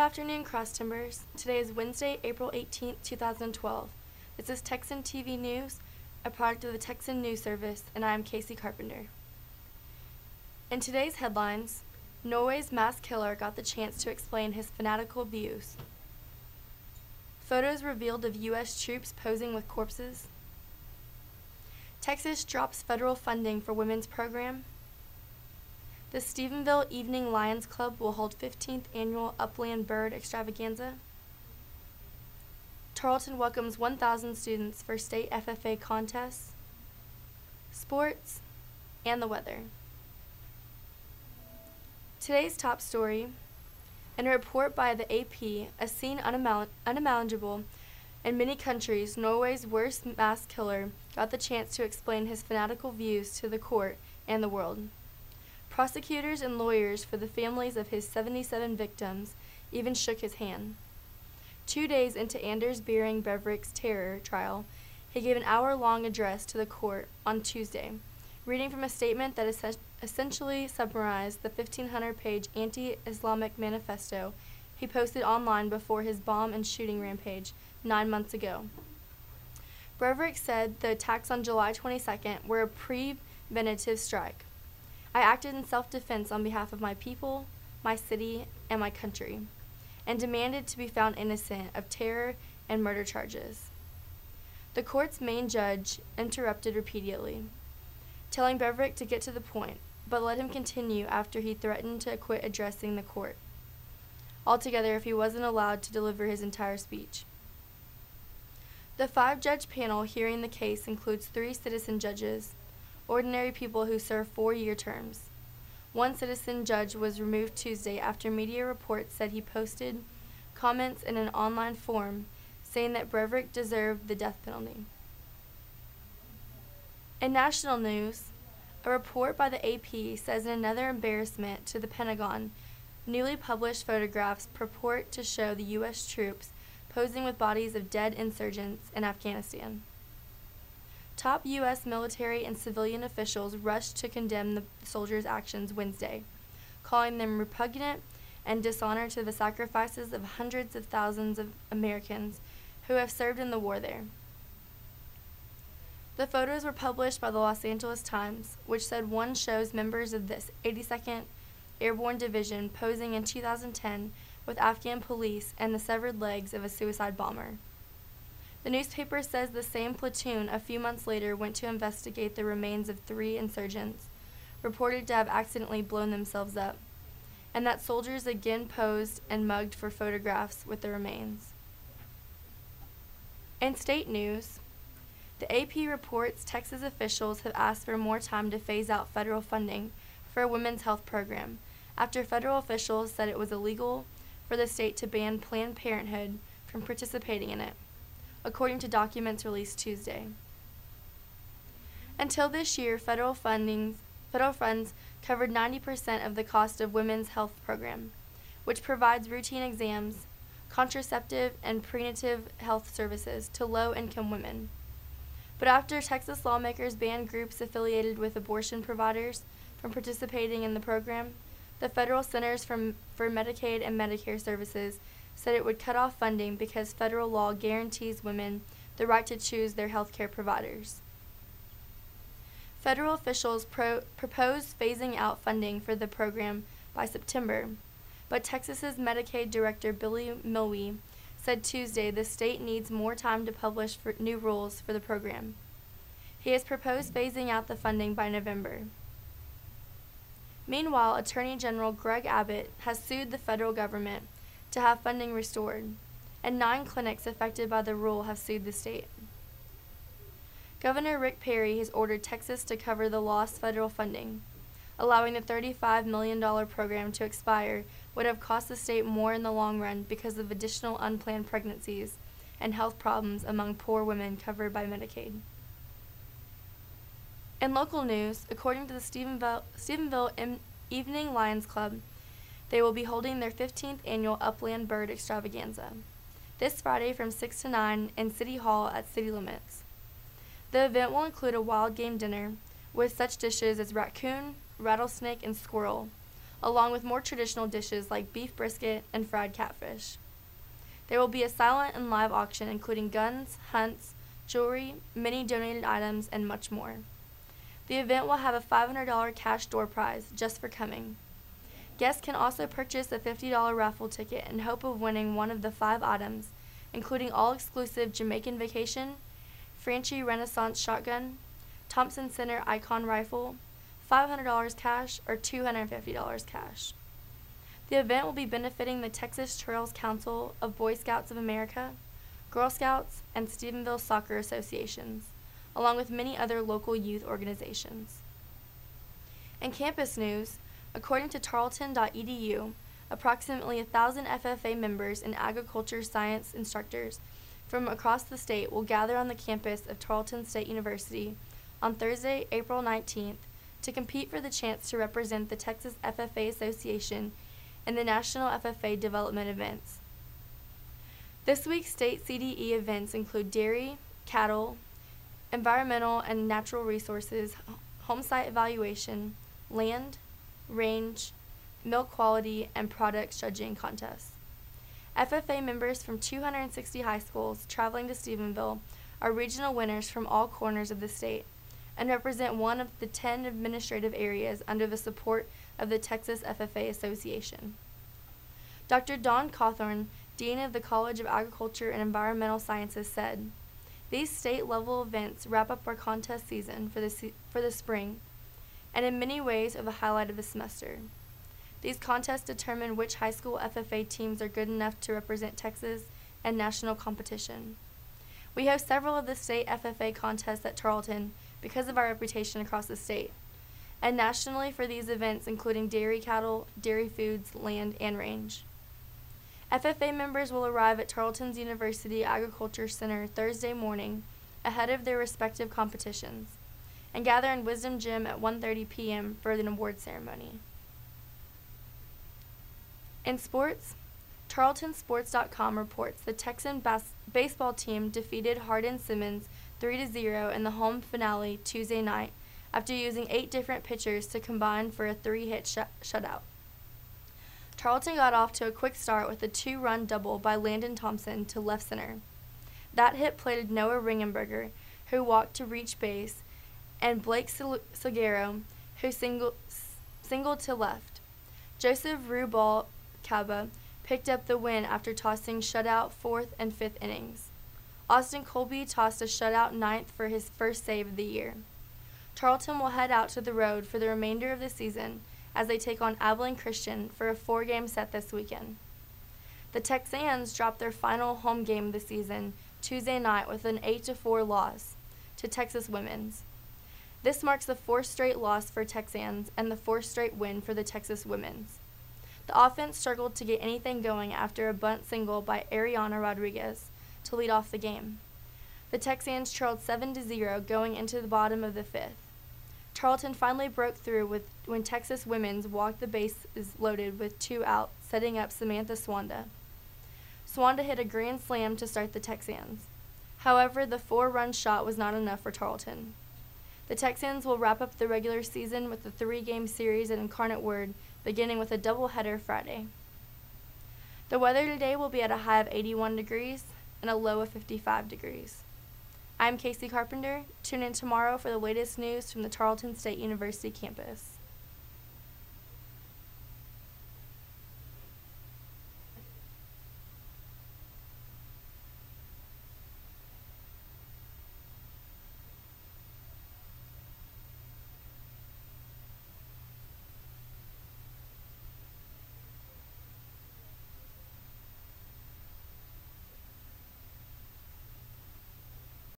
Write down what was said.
afternoon, Cross Timbers. Today is Wednesday, April 18th, 2012. This is Texan TV News, a product of the Texan News Service, and I am Casey Carpenter. In today's headlines, Norway's mass killer got the chance to explain his fanatical views. Photos revealed of U.S. troops posing with corpses. Texas drops federal funding for women's program. The Stephenville Evening Lions Club will hold 15th annual Upland Bird Extravaganza. Tarleton welcomes 1,000 students for state FFA contests. Sports, and the weather. Today's top story. In a report by the AP, a scene unimaginable in many countries, Norway's worst mass killer got the chance to explain his fanatical views to the court and the world. Prosecutors and lawyers for the families of his 77 victims even shook his hand. 2 days into Anders Behring Breivik's terror trial, he gave an hour-long address to the court on Tuesday, reading from a statement that essentially summarized the 1,500-page anti-Islamic manifesto he posted online before his bomb and shooting rampage 9 months ago. Breivik said the attacks on July 22nd were a preventative strike. I acted in self-defense on behalf of my people, my city, and my country, and demanded to be found innocent of terror and murder charges. The court's main judge interrupted repeatedly, telling Breivik to get to the point, but let him continue after he threatened to quit addressing the court altogether if he wasn't allowed to deliver his entire speech. The 5-judge panel hearing the case includes 3 citizen judges, ordinary people who serve 4-year terms. One citizen judge was removed Tuesday after media reports said he posted comments in an online forum saying that Breivik deserved the death penalty. In national news, a report by the AP says in another embarrassment to the Pentagon, newly published photographs purport to show the U.S. troops posing with bodies of dead insurgents in Afghanistan. Top U.S. military and civilian officials rushed to condemn the soldiers' actions Wednesday, calling them repugnant and dishonor to the sacrifices of hundreds of thousands of Americans who have served in the war there. The photos were published by the Los Angeles Times, which said one shows members of the 82nd Airborne Division posing in 2010 with Afghan police and the severed legs of a suicide bomber. The newspaper says the same platoon a few months later went to investigate the remains of 3 insurgents, reported to have accidentally blown themselves up, and that soldiers again posed and mugged for photographs with the remains. In state news, the AP reports Texas officials have asked for more time to phase out federal funding for a women's health program after federal officials said it was illegal for the state to ban Planned Parenthood from participating in it, according to documents released Tuesday. Until this year, federal funds covered 90% of the cost of women's health program, which provides routine exams, contraceptive, and prenatal health services to low-income women. But after Texas lawmakers banned groups affiliated with abortion providers from participating in the program, the Federal Centers for Medicaid and Medicare Services said it would cut off funding because federal law guarantees women the right to choose their health care providers. Federal officials proposed phasing out funding for the program by September, but Texas's Medicaid Director Billy Milwee said Tuesday the state needs more time to publish new rules for the program. He has proposed phasing out the funding by November. Meanwhile, Attorney General Greg Abbott has sued the federal government to have funding restored, and 9 clinics affected by the rule have sued the state. Governor Rick Perry has ordered Texas to cover the lost federal funding, allowing the $35 million program to expire would have cost the state more in the long run because of additional unplanned pregnancies and health problems among poor women covered by Medicaid. In local news, according to the Stephenville Evening Lions Club, they will be holding their 15th annual Upland Bird Extravaganza this Friday from 6 to 9 in City Hall at city limits. The event will include a wild game dinner with such dishes as raccoon, rattlesnake, and squirrel, along with more traditional dishes like beef brisket and fried catfish. There will be a silent and live auction including guns, hunts, jewelry, many donated items, and much more. The event will have a $500 cash door prize just for coming. Guests can also purchase a $50 raffle ticket in hope of winning one of the 5 items, including all-exclusive Jamaican Vacation, Franchi Renaissance Shotgun, Thompson Center Icon Rifle, $500 cash, or $250 cash. The event will be benefiting the Texas Trails Council of Boy Scouts of America, Girl Scouts, and Stephenville Soccer Associations, along with many other local youth organizations. In campus news, according to tarleton.edu, approximately 1,000 FFA members and agriculture science instructors from across the state will gather on the campus of Tarleton State University on Thursday, April 19th, to compete for the chance to represent the Texas FFA Association in the National FFA Development Events. This week's state CDE events include dairy, cattle, environmental and natural resources, home site evaluation, land, range, milk quality, and product judging contests. FFA members from 260 high schools traveling to Stephenville are regional winners from all corners of the state and represent one of the 10 administrative areas under the support of the Texas FFA Association. Dr. Don Cawthorn, Dean of the College of Agriculture and Environmental Sciences, said, "These state-level events wrap up our contest season for the spring, and in many ways are the highlight of the semester. These contests determine which high school FFA teams are good enough to represent Texas in national competition. We host several of the state FFA contests at Tarleton because of our reputation across the state, and nationally for these events including dairy cattle, dairy foods, land, and range. FFA members will arrive at Tarleton's University Agriculture Center Thursday morning ahead of their respective competitions and gather in Wisdom Gym at 1:30 p.m. for an award ceremony." In sports, TarletonSports.com reports the Texan baseball team defeated Hardin-Simmons 3-0 in the home finale Tuesday night after using 8 different pitchers to combine for a 3-hit shutout. Tarleton got off to a quick start with a 2-run double by Landon Thompson to left center. That hit plated Noah Ringenberger, who walked to reach base, and Blake Silguero, who singled to left. Joseph Rubalcaba picked up the win after tossing shutout 4th and 5th innings. Austin Colby tossed a shutout 9th for his first save of the year. Tarleton will head out to the road for the remainder of the season as they take on Abilene Christian for a 4-game set this weekend. The Texans dropped their final home game of the season Tuesday night with an 8-4 loss to Texas Women's. This marks the 4th straight loss for Texans and the 4th straight win for the Texas Women's. The offense struggled to get anything going after a bunt single by Ariana Rodriguez to lead off the game. The Texans trailed 7-0 going into the bottom of the 5th. Tarleton finally broke through when Texas Women's walked the bases loaded with 2 out, setting up Samantha Swanda. Swanda hit a grand slam to start the Texans. However, the 4-run shot was not enough for Tarleton. The Texans will wrap up the regular season with a 3-game series at Incarnate Word, beginning with a doubleheader Friday. The weather today will be at a high of 81 degrees and a low of 55 degrees. I'm Casey Carpenter. Tune in tomorrow for the latest news from the Tarleton State University campus.